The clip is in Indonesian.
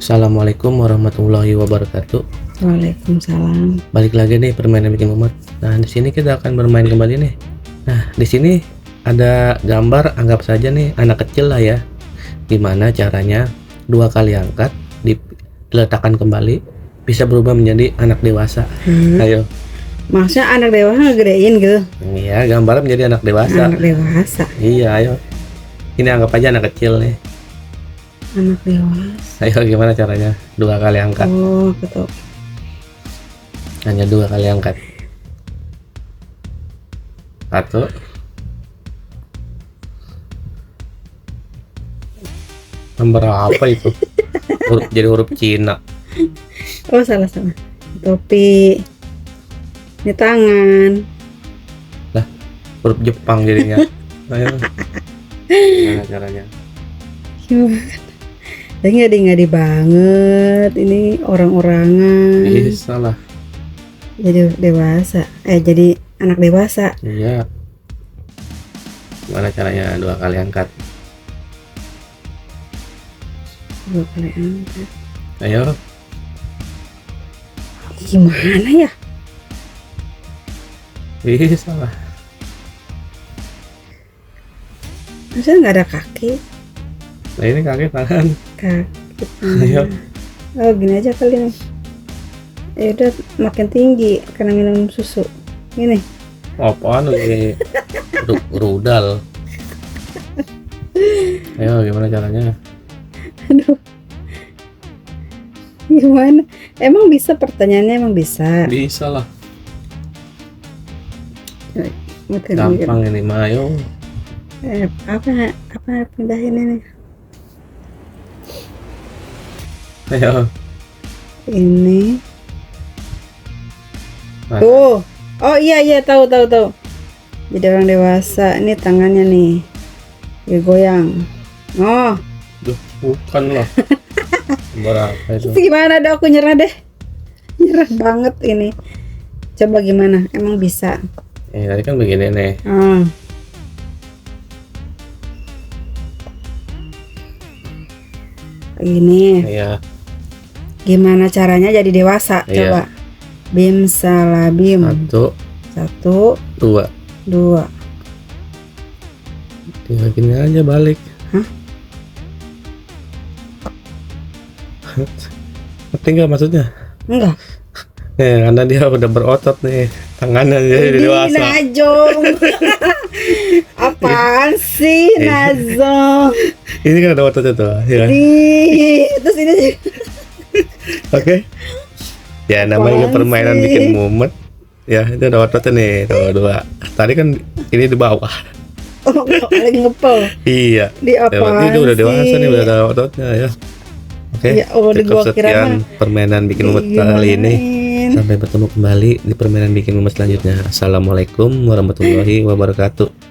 Assalamualaikum warahmatullahi wabarakatuh. Waalaikumsalam. Balik lagi nih permainan bikin mumet. Nah, di sini kita akan bermain kembali nih. Nah, di sini ada gambar, anggap saja nih anak kecil lah ya. Gimana caranya 2 kali angkat diletakkan kembali bisa berubah menjadi anak dewasa. Ayo. Maksudnya anak dewasa ngegedein gitu? Iya, gambar menjadi anak dewasa. Anak dewasa. Iya, ayo. Ini anggap aja anak kecil nih. Anak dewasa. Ayo, gimana caranya 2 kali angkat? Oh, betul. Hanya 2 kali angkat. 1. Nomor apa itu? Jadi huruf Cina. Oh, salah. Topi. Ini tangan. Lah, huruf Jepang jadinya. Ayo. Gimana caranya? Gimana? Ya ngadi banget. Ini orang-orangan. Bisa lah. Jadi dewasa. Jadi anak dewasa. Iya. Gimana caranya 2 kali angkat? 2 kali angkat. Ayo. Gimana ya? Bisa lah. Maksudnya nggak ada kaki. Nah, ini kaki tangan. Kaki. Ayo. Oh, gini aja kali nih. Ya udah, makin tinggi karena minum susu. Gini. Apaan ini? Rudal. Ayo, gimana caranya? Aduh. Gimana? Emang bisa, pertanyaannya emang bisa. Bisa lah. Makin Gampang ini mah, ayo. apa pindahin ini? Ayo. Ini. Mana? Tuh. Oh iya tahu. Jadi orang dewasa. Ini tangannya nih. Dia goyang. Oh. Duh, bukan lah. Berapa itu? Terus gimana deh, aku nyerah deh. Nyerah banget ini. Coba gimana? Emang bisa? Tadi kan begini nih. Oh. Ini. Iya. Gimana caranya jadi dewasa? Iya. Coba. Bim salabim. 1, 1, 2. 2. Tinggal gini aja balik. Hah? Ngerti nggak maksudnya? Enggak. Karena dia udah berotot nih, tangannya jadi dewasa. Najong. Apaan sih Nazong? Ini kan ada ototnya tuh, ya. Terus ini Oke. Ya, namanya Apaan permainan sih? bikin mumet. Ya, itu ada ototnya nih, tuh 2. Tadi kan ini di bawah. lagi ngepel. Iya. Di apaan Ini udah dewasa sih? nih, udah ada ototnya ya. Oke. Ya Allah, Cukup gua kira sekian permainan bikin mumet kali ini. Gimanain? Sampai bertemu kembali di permainan bikin mumet selanjutnya. Assalamualaikum warahmatullahi wabarakatuh.